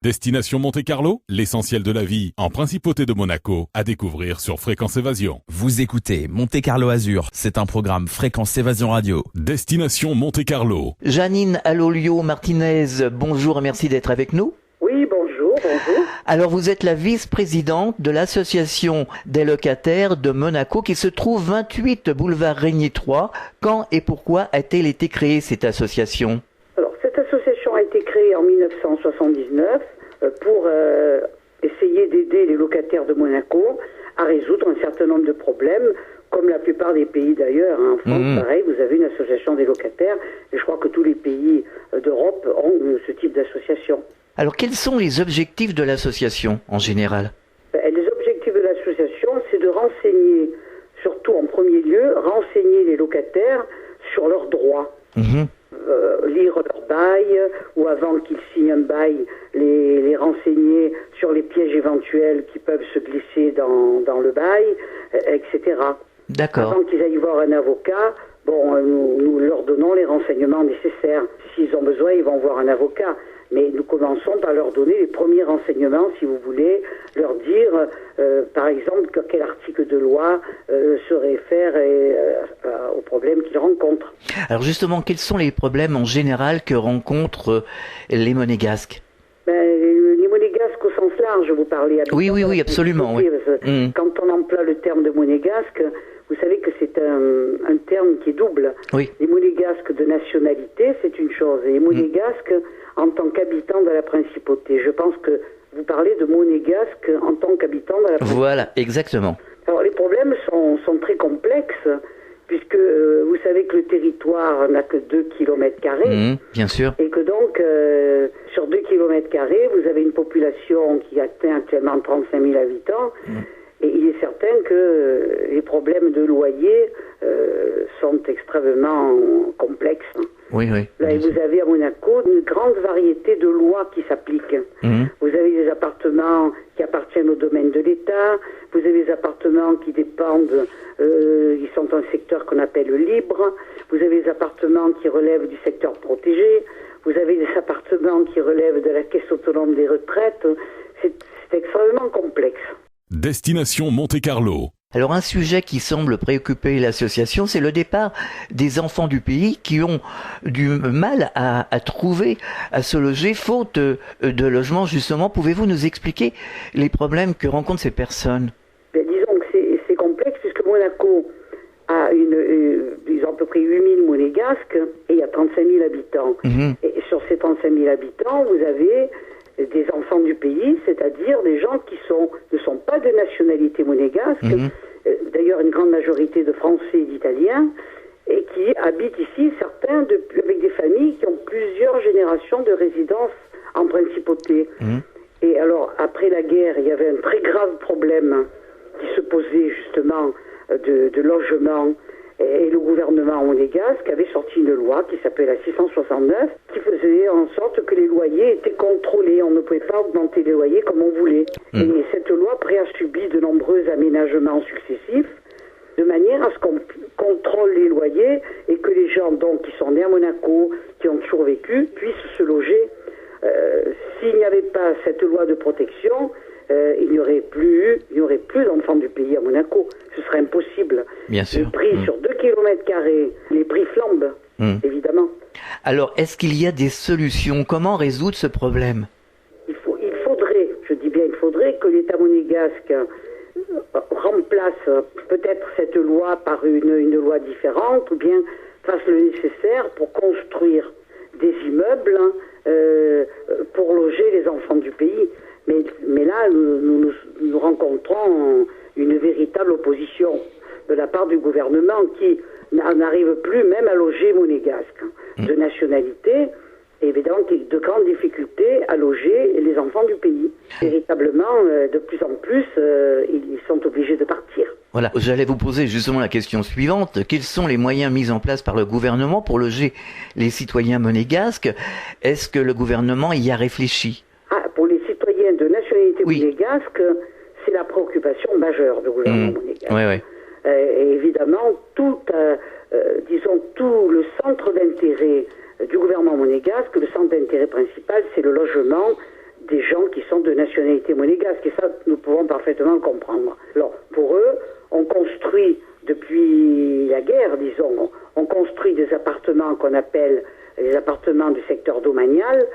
Destination Monte-Carlo, l'essentiel de la vie en principauté de Monaco, à découvrir sur Fréquence Évasion. Vous écoutez Monte-Carlo Azur, c'est un programme Fréquence Évasion Radio. Destination Monte-Carlo. Janine Alolio-Martinez, bonjour et merci d'être avec nous. Oui, bonjour. Alors vous êtes la vice-présidente de l'association des locataires de Monaco qui se trouve 28 boulevard Régnier 3. Quand et pourquoi a-t-elle été créée cette association ? Alors cette association a été créée en 1979 pour essayer d'aider les locataires de Monaco à résoudre un certain nombre de problèmes, comme la plupart des pays d'ailleurs. En France, pareil, vous avez une association des locataires, et je crois que tous les pays d'Europe ont ce type d'association. Alors quels sont les objectifs de l'association en général ? Les objectifs de l'association, c'est de renseigner, surtout en premier lieu, renseigner les locataires sur leurs droits. Lire leur bail, ou avant qu'ils signent un bail, les renseigner sur les pièges éventuels qui peuvent se glisser dans le bail, etc. D'accord. Avant qu'ils aillent voir un avocat, nous leur donnons les renseignements nécessaires. S'ils ont besoin, ils vont voir un avocat. Mais nous commençons par leur donner les premiers renseignements, si vous voulez, leur dire, par exemple, quel article de loi se réfère aux problèmes qu'ils rencontrent. Alors justement, quels sont les problèmes en général que rencontrent les Monégasques ? Les Monégasques au sens large, vous parlez. Oui, absolument. Oui. Quand on emploie le terme de Monégasque, vous savez que c'est un terme qui est double. Oui. Les Monégasques de nationalité, c'est une chose, et les Monégasques en tant qu'habitants de la principauté. Je pense que vous parlez de Monégasques en tant qu'habitants de la principauté. Voilà, exactement. Alors les problèmes sont très complexes, puisque vous savez que le territoire n'a que 2 km². Bien sûr. Et que donc, sur 2 km², vous avez une population qui atteint actuellement 35 000 habitants. Et il est certain que les problèmes de loyer sont extrêmement complexes. Oui. Là, vous avez à Monaco une grande variété de lois qui s'appliquent. Vous avez des appartements qui appartiennent au domaine de l'État, vous avez des appartements qui dépendent, ils sont un secteur qu'on appelle libre, vous avez des appartements qui relèvent du secteur protégé, vous avez des appartements qui relèvent de la caisse autonome des retraites. C'est extrêmement complexe. Destination Monte-Carlo. Alors un sujet qui semble préoccuper l'association, c'est le départ des enfants du pays qui ont du mal à trouver, à se loger, faute de logement justement. Pouvez-vous nous expliquer les problèmes que rencontrent ces personnes ? Disons que c'est complexe puisque Monaco a ils ont à peu près 8 000 monégasques et il y a 35 000 habitants. Et sur ces 35 000 habitants, vous avez des enfants du pays, c'est-à-dire des gens qui ne sont pas de nationalité monégasque, d'ailleurs une grande majorité de Français et d'Italiens, et qui habitent ici, certains avec des familles qui ont plusieurs générations de résidence en principauté. Et alors, après la guerre, il y avait un très grave problème qui se posait justement de logement. Et le gouvernement monégasque avait sorti une loi qui s'appelle la 669, qui faisait en sorte que les loyers étaient contrôlés. On ne pouvait pas augmenter les loyers comme on voulait. Et cette loi après a subi de nombreux aménagements successifs, de manière à ce qu'on contrôle les loyers et que les gens donc qui sont nés à Monaco, qui ont toujours vécu, puissent se loger. S'il n'y avait pas cette loi de protection, il n'y aurait plus d'enfants du pays à Monaco. Ce serait impossible. Bien sûr. Les prix sur 2 km², les prix flambent, évidemment. Alors, est-ce qu'il y a des solutions ? Comment résoudre ce problème ? Il faudrait que l'État monégasque remplace peut-être cette loi par une loi différente, ou bien fasse le nécessaire pour construire des immeubles pour loger les enfants du pays. Mais là, nous rencontrons une véritable opposition de la part du gouvernement qui n'arrive plus même à loger monégasques de nationalité, et évidemment de grandes difficultés à loger les enfants du pays. Véritablement, de plus en plus, ils sont obligés de partir. Voilà, j'allais vous poser justement la question suivante. Quels sont les moyens mis en place par le gouvernement pour loger les citoyens monégasques ? Est-ce que le gouvernement y a réfléchi ? Pour les citoyens de nationalité monégasque, c'est la préoccupation majeure du gouvernement monégasque. Oui. Et évidemment, tout le centre d'intérêt du gouvernement monégasque, le centre d'intérêt principal, c'est le logement des gens sont de nationalité monégasque. Et ça, nous pouvons parfaitement le comprendre. Alors, pour eux, on construit, depuis la guerre, disons, on construit des appartements qu'on appelle les appartements du secteur domanial,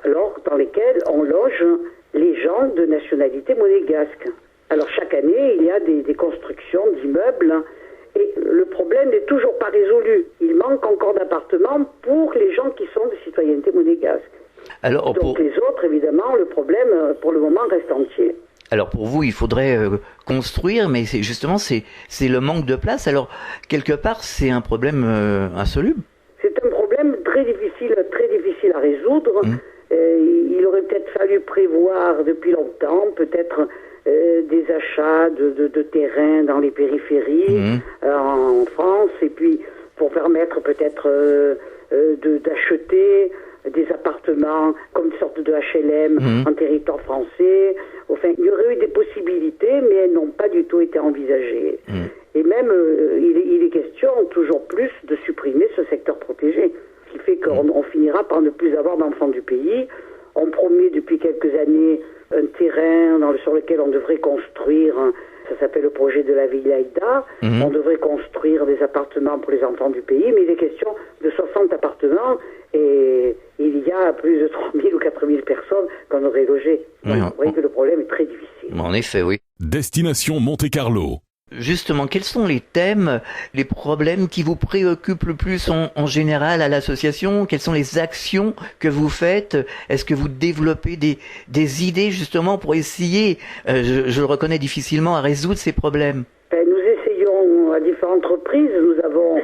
alors dans lesquels on loge les gens de nationalité monégasque. Alors chaque année, il y a des constructions d'immeubles et le problème n'est toujours pas résolu. Il manque encore d'appartements pour les gens qui sont de citoyenneté monégasque. Alors, Donc les autres, évidemment, le problème pour le moment reste entier. Alors pour vous, il faudrait construire, mais c'est le manque de place. Alors quelque part, c'est un problème insoluble. C'est un problème très difficile à résoudre. Il aurait peut-être fallu prévoir depuis longtemps, peut-être des achats de terrains dans les périphéries en France, et puis pour permettre peut-être d'acheter des appartements comme une sorte de HLM en territoire français. Enfin, il y aurait eu des possibilités, mais elles n'ont pas du tout été envisagées. Et même, il est question toujours plus de supprimer ce secteur protégé, ce qui fait qu'on finira par ne plus avoir d'enfants du pays. On promet depuis quelques années un terrain sur lequel on devrait construire, ça s'appelle le projet de la Villa Aïda, on devrait construire des appartements pour les enfants du pays, mais il est question de 60 appartements et il y a plus de 3000 ou 4000 personnes qu'on aurait logées. Vous voyez que le problème est très difficile. En effet, oui. Destination Monte-Carlo. Justement, quels sont les thèmes, les problèmes qui vous préoccupent le plus en général à l'association? Quelles sont les actions que vous faites? Est-ce que vous développez des idées justement pour essayer, je le reconnais difficilement, à résoudre ces problèmes? Nous essayons à différentes reprises. Nous avons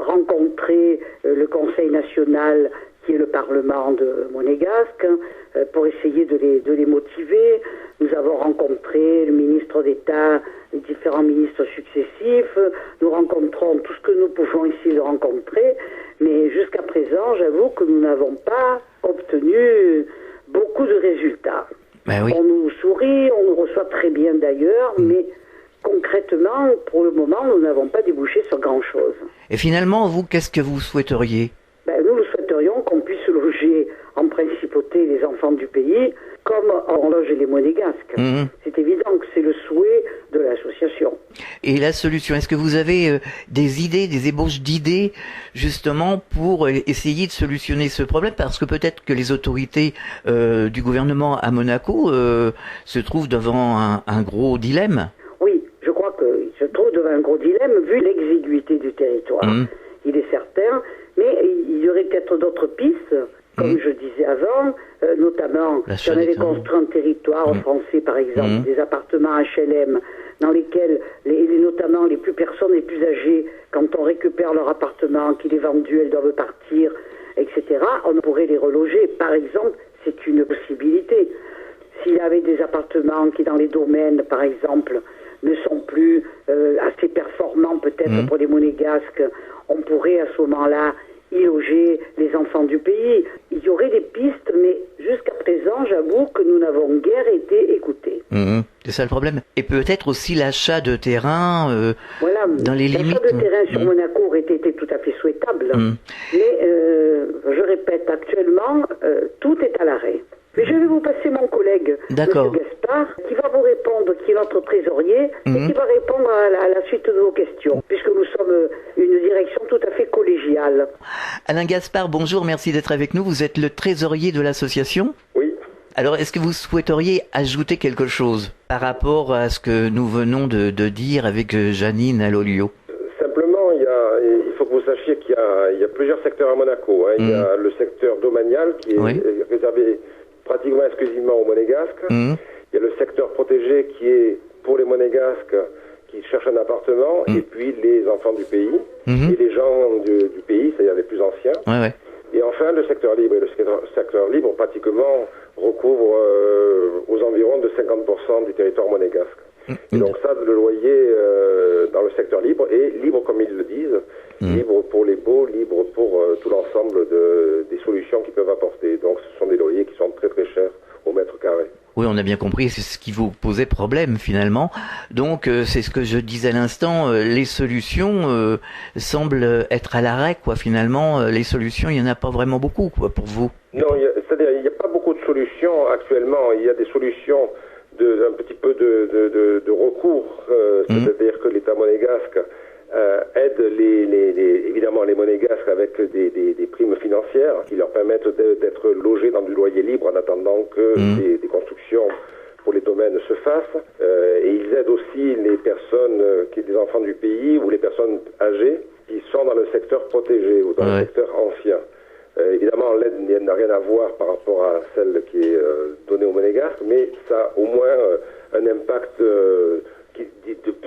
rencontré le Conseil national qui est le Parlement de Monégasque, pour essayer de les motiver. Nous avons rencontré le ministre d'État, les différents ministres successifs. Nous rencontrons tout ce que nous pouvons ici de rencontrer, mais jusqu'à présent, j'avoue que nous n'avons pas obtenu beaucoup de résultats. Ben oui. On nous sourit, on nous reçoit très bien d'ailleurs, mais concrètement, pour le moment, nous n'avons pas débouché sur grand-chose. Et finalement, vous, qu'est-ce que vous souhaiteriez? Nous souhaiterions qu'on puisse loger en principauté les enfants du pays comme on loge les monégasques. C'est évident que c'est le souhait de l'association. Et la solution, est-ce que vous avez des idées, des ébauches d'idées justement pour essayer de solutionner ce problème? Parce que peut-être que les autorités du gouvernement à Monaco se trouvent devant un gros dilemme. Oui, je crois qu'ils se trouvent devant un gros dilemme vu l'exiguïté du territoire. Il est certain, mais il y aurait peut-être d'autres pistes, comme je disais avant, notamment si on avait construit un territoire français, par exemple, des appartements HLM, dans lesquels, notamment les personnes les plus âgées, quand on récupère leur appartement, qu'il est vendu, elles doivent partir, etc., on pourrait les reloger. Par exemple, c'est une possibilité. S'il y avait des appartements qui, dans les domaines, par exemple, ne sont plus assez performants peut-être pour les monégasques, on pourrait à ce moment-là y loger les enfants du pays. Il y aurait des pistes, mais jusqu'à présent, j'avoue que nous n'avons guère été écoutés. C'est ça le problème. Et peut-être aussi l'achat de terrain dans les limites. L'achat de terrain sur Monaco aurait été tout à fait souhaitable. Mais, je répète, actuellement, tout est à l'arrêt. Mais je vais vous passer mon collègue, M. Gaspard, qui va vous répondre, qui est notre trésorier, et qui va répondre à la suite de vos questions, puisque nous sommes une direction tout à fait collégiale. Alain Gaspard, bonjour, merci d'être avec nous. Vous êtes le trésorier de l'association? Oui. Alors, est-ce que vous souhaiteriez ajouter quelque chose par rapport à ce que nous venons de dire avec Janine Alolio? Simplement, il faut que vous sachiez qu'il y a plusieurs secteurs à Monaco. Il y a le secteur domanial qui est réservé pratiquement exclusivement aux monégasques. Il y a le secteur protégé qui est pour les monégasques qui cherchent un appartement, et puis les enfants du pays, et les gens du pays, c'est-à-dire les plus anciens. Et enfin, le secteur libre. Et le secteur libre, pratiquement, recouvre aux environs de 50% du territoire monégasque. Et donc ça, le loyer dans le secteur libre, est libre comme ils le disent, libre pour les baux, libre pour tout l'ensemble des solutions qu'ils peuvent apporter. Donc ce sont des loyers qui sont très très chers au mètre carré. Oui, on a bien compris, c'est ce qui vous posait problème finalement. Donc c'est ce que je disais à l'instant, les solutions semblent être à l'arrêt, finalement. Les solutions, il n'y en a pas vraiment beaucoup, pour vous. Non, c'est-à-dire il n'y a pas beaucoup de solutions solutions, actuellement, il y a des solutions un petit peu de recours, c'est-à-dire que l'État monégasque aide évidemment les monégasques avec des primes financières qui leur permettent d'être logés dans du loyer libre en attendant que des constructions pour les domaines se fassent. Et ils aident aussi les personnes, des enfants du pays ou les personnes âgées qui sont dans le secteur protégé ou dans le secteur ancien. Évidemment, l'aide n'a rien à voir par rapport à celle qui est donnée aux monégasques, mais ça a au moins un impact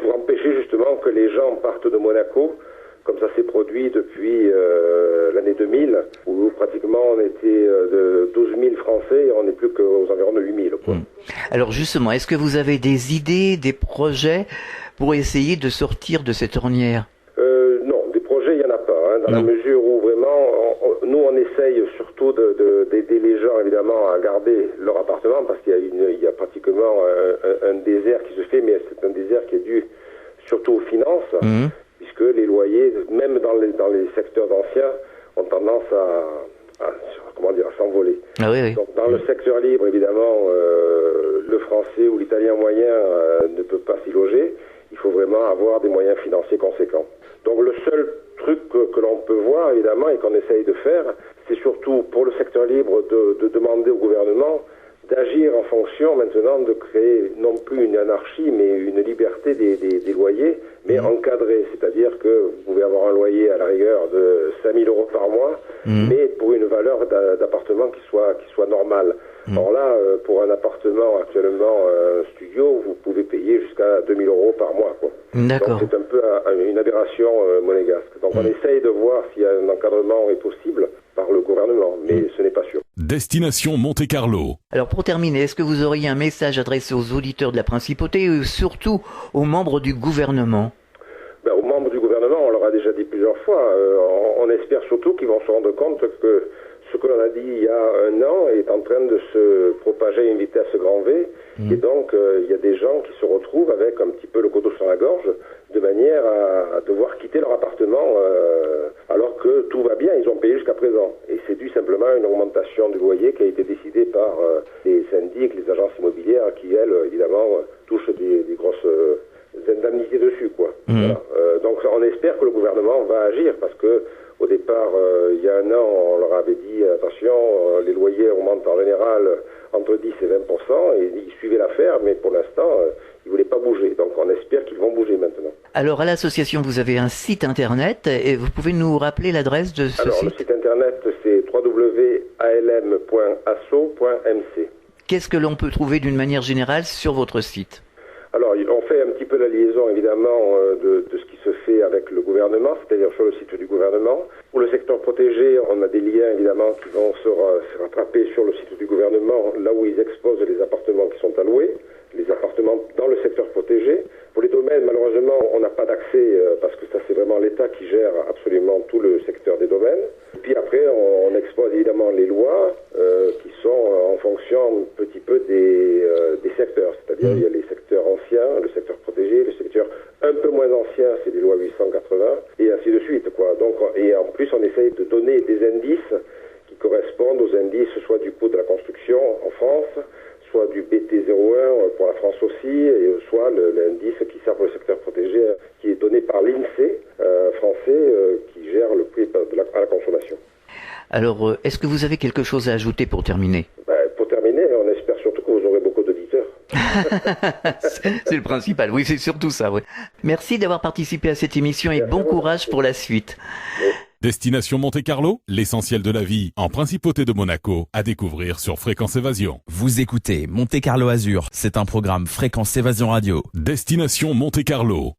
pour empêcher justement que les gens partent de Monaco, comme ça s'est produit depuis l'année 2000, où pratiquement on était de 12 000 Français et on n'est plus qu'aux environs de 8 000. Alors justement, est-ce que vous avez des idées, des projets pour essayer de sortir de cette ornière? Non, des projets, il n'y en a pas, dans la mesure où vraiment, nous on essaye surtout d'aider les gens évidemment à garder leur appartement, parce qu'il y a pratiquement un désert qui se fait, mais c'est un désert qui est dû surtout aux finances, puisque les loyers, même dans les secteurs anciens, ont tendance à s'envoler. Ah oui. Donc dans le secteur libre, évidemment, le français ou l'italien moyen ne peut pas s'y loger. Il faut vraiment avoir des moyens financiers conséquents. Donc le seul truc que l'on peut voir, évidemment, et qu'on essaye de faire, c'est surtout pour le secteur libre de demander au gouvernement d'agir en fonction maintenant de créer non plus une anarchie, mais une liberté des loyers, mais encadrée. C'est-à-dire que vous pouvez avoir un loyer à la rigueur de 5 000 € par mois, mais pour une valeur d'appartement qui soit normale. Alors là, pour un appartement actuellement, un studio, vous pouvez payer jusqu'à 2 000 € par mois, quoi. D'accord. Donc c'est un peu une aberration monégasque. Donc on essaye de voir si un encadrement est possible par le gouvernement, mais ce n'est pas sûr. Destination Monte-Carlo. Alors pour terminer, est-ce que vous auriez un message adressé aux auditeurs de la Principauté et surtout aux membres du gouvernement? Aux membres du gouvernement, on leur a déjà dit plusieurs fois, on espère surtout qu'ils vont se rendre compte que ce que l'on a dit il y a un an est en train de se propager à une vitesse grand V, et donc il y a des gens qui se retrouvent avec un petit peu le couteau sur la gorge, de manière à devoir quitter leur appartement alors que tout va bien, ils ont payé jusqu'à présent. Et c'est dû simplement à une augmentation du loyer qui a été décidée par les syndics, les agences immobilières qui, elles, évidemment, touchent des grosses indemnités dessus, quoi. Voilà. Donc on espère que le gouvernement va agir, parce que au départ, il y a un an, on leur avait dit, attention, les loyers augmentent en général entre 10 et 20%, et ils suivaient l'affaire, mais pour l'instant, ils ne voulaient pas bouger. Donc on espère qu'ils vont bouger maintenant. Alors à l'association, vous avez un site internet, et vous pouvez nous rappeler l'adresse de ce site? Le site internet, c'est www.alm.asso.mc. Qu'est-ce que l'on peut trouver d'une manière générale sur votre site? Alors, on fait un petit peu la liaison, évidemment, de ce qui se fait avec le gouvernement, c'est-à-dire sur le site du gouvernement. Pour le secteur protégé, on a des liens, évidemment, qui vont se rattraper sur le site du gouvernement, là où ils exposent les appartements qui sont alloués, les appartements dans le secteur protégé. Pour les domaines, malheureusement, on n'a pas d'accès, parce que ça, c'est vraiment l'État qui gère absolument tout le secteur des domaines. Et puis après, on expose évidemment les lois qui sont en fonction un petit peu des secteurs. C'est-à-dire, il y a les secteurs anciens, le secteur protégé, le secteur un peu moins ancien, c'est les lois 880, et ainsi de suite, quoi. Donc, et en plus, on essaye de donner des indices qui correspondent aux indices, soit du coût de la construction en France, soit du BT01 pour la France aussi, et soit l'indice qui sert pour le secteur protégé, qui est donné par l'INSEE français, qui gère le prix à la consommation. Alors, est-ce que vous avez quelque chose à ajouter pour terminer? Pour terminer, on espère surtout que vous aurez beaucoup d'auditeurs. C'est le principal, oui, c'est surtout ça, oui. Merci d'avoir participé à cette émission et bon courage pour la suite. Destination Monte-Carlo, l'essentiel de la vie en Principauté de Monaco, à découvrir sur Fréquence Évasion. Vous écoutez Monte-Carlo Azur, c'est un programme Fréquence Évasion Radio. Destination Monte-Carlo.